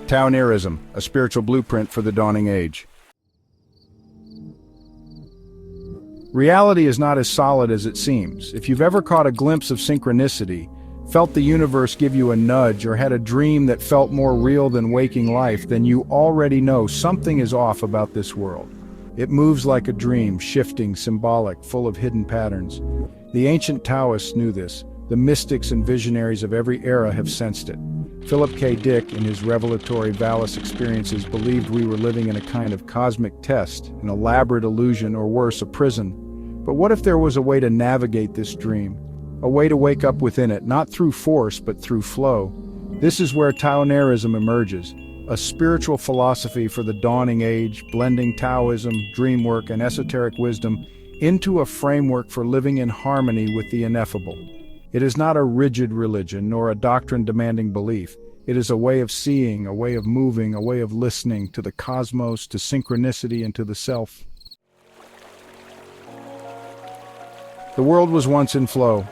Taoneirism, a spiritual blueprint for the dawning age. Reality is not as solid as it seems. If you've ever caught a glimpse of synchronicity, felt the universe give you a nudge, or had a dream that felt more real than waking life, then you already know something is off about this world. It moves like a dream, shifting, symbolic, full of hidden patterns. The ancient Taoists knew this. The mystics and visionaries of every era have sensed it. Philip K. Dick, in his revelatory VALIS experiences, believed we were living in a kind of cosmic test, an elaborate illusion, or worse, a prison. But what if there was a way to navigate this dream? A way to wake up within it, not through force, but through flow. This is where Taoneirism emerges, a spiritual philosophy for the dawning age, blending Taoism, dreamwork, and esoteric wisdom into a framework for living in harmony with the ineffable. It is not a rigid religion, nor a doctrine-demanding belief. It is a way of seeing, a way of moving, a way of listening to the cosmos, to synchronicity, and to the self. The world was once in flow.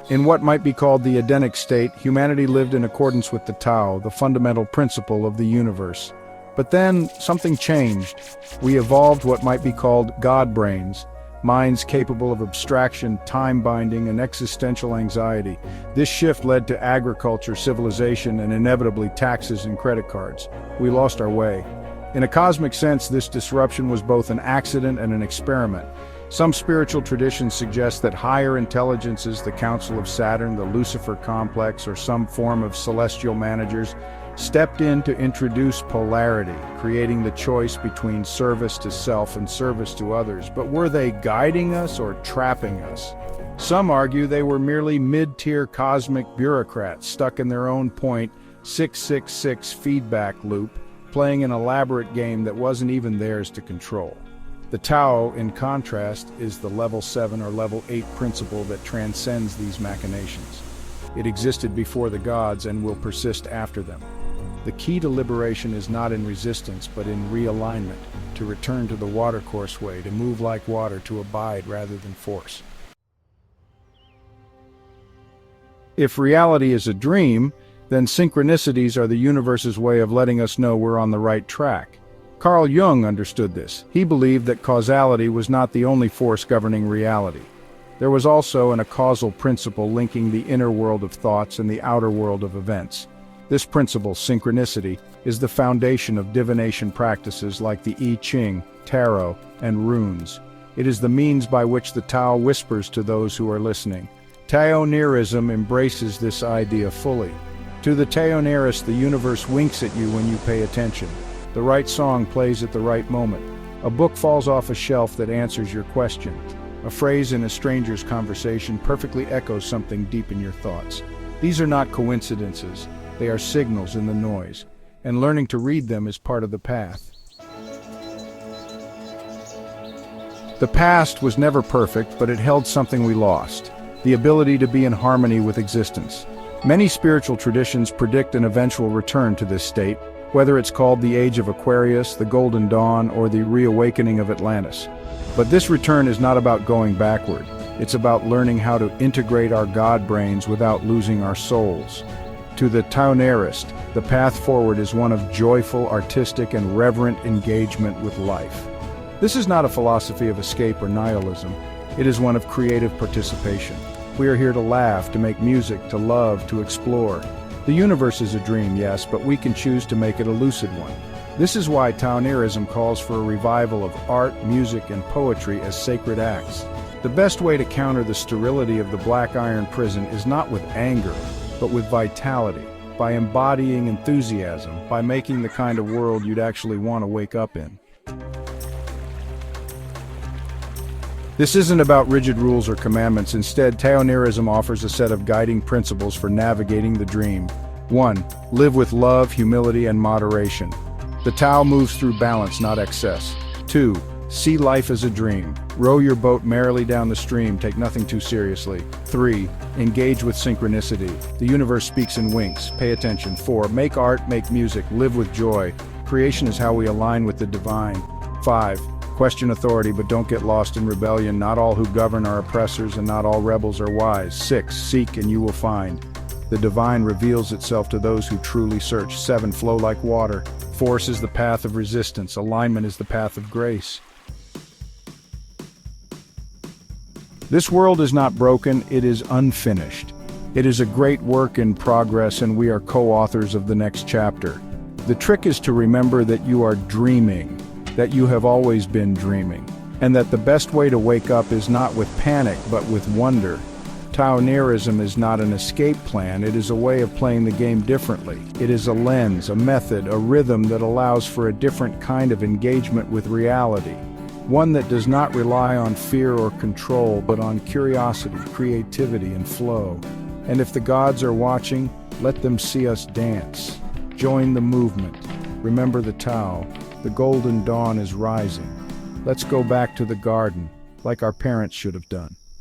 In what might be called the Edenic state, humanity lived in accordance with the Tao, the fundamental principle of the universe. But then, something changed. We evolved what might be called God brains, minds capable of abstraction, time-binding, and existential anxiety. This shift led to agriculture, civilization, and inevitably taxes and credit cards. We lost our way. In a cosmic sense, this disruption was both an accident and an experiment. Some spiritual traditions suggest that higher intelligences, the Council of Saturn, the Lucifer complex, or some form of celestial managers, stepped in to introduce polarity, creating the choice between service to self and service to others. But were they guiding us or trapping us? Some argue they were merely mid-tier cosmic bureaucrats stuck in their own point 666 feedback loop, playing an elaborate game that wasn't even theirs to control. The Tao, in contrast, is the level 7 or level 8 principle that transcends these machinations. It existed before the gods and will persist after them. The key to liberation is not in resistance, but in realignment, to return to the watercourse way, to move like water, to abide rather than force. If reality is a dream, then synchronicities are the universe's way of letting us know we're on the right track. Carl Jung understood this. He believed that causality was not the only force governing reality. There was also a causal principle linking the inner world of thoughts and the outer world of events. This principle, synchronicity, is the foundation of divination practices like the I Ching, tarot, and runes. It is the means by which the Tao whispers to those who are listening. Taoneirism embraces this idea fully. To the Taoneirist, the universe winks at you when you pay attention. The right song plays at the right moment. A book falls off a shelf that answers your question. A phrase in a stranger's conversation perfectly echoes something deep in your thoughts. These are not coincidences. They are signals in the noise, and learning to read them is part of the path. The past was never perfect, but it held something we lost: the ability to be in harmony with existence. Many spiritual traditions predict an eventual return to this state, whether it's called the Age of Aquarius, the Golden Dawn, or the Reawakening of Atlantis. But this return is not about going backward. It's about learning how to integrate our God brains without losing our souls. To the Taoneirist, the path forward is one of joyful, artistic, and reverent engagement with life. This is not a philosophy of escape or nihilism. It is one of creative participation. We are here to laugh, to make music, to love, to explore. The universe is a dream, yes, but we can choose to make it a lucid one. This is why Taoneirism calls for a revival of art, music, and poetry as sacred acts. The best way to counter the sterility of the black iron prison is not with anger, but with vitality, by embodying enthusiasm, by making the kind of world you'd actually want to wake up in. This isn't about rigid rules or commandments. Instead, Taoneirism offers a set of guiding principles for navigating the dream. 1. Live with love, humility, and moderation. The Tao moves through balance, not excess. 2. See life as a dream. Row your boat merrily down the stream, take nothing too seriously. 3. Engage with synchronicity. The universe speaks in winks, pay attention. 4. Make art, make music, live with joy. Creation is how we align with the divine. 5. Question authority, but don't get lost in rebellion. Not all who govern are oppressors, and not all rebels are wise. 6. Seek and you will find. The divine reveals itself to those who truly search. 7. Flow like water. Force is the path of resistance. Alignment is the path of grace. This world is not broken, it is unfinished. It is a great work in progress, and we are co-authors of the next chapter. The trick is to remember that you are dreaming, that you have always been dreaming, and that the best way to wake up is not with panic, but with wonder. Taoneirism is not an escape plan, it is a way of playing the game differently. It is a lens, a method, a rhythm that allows for a different kind of engagement with reality. One that does not rely on fear or control, but on curiosity, creativity, and flow. And if the gods are watching, let them see us dance. Join the movement. Remember the Tao. The golden dawn is rising. Let's go back to the garden, like our parents should have done.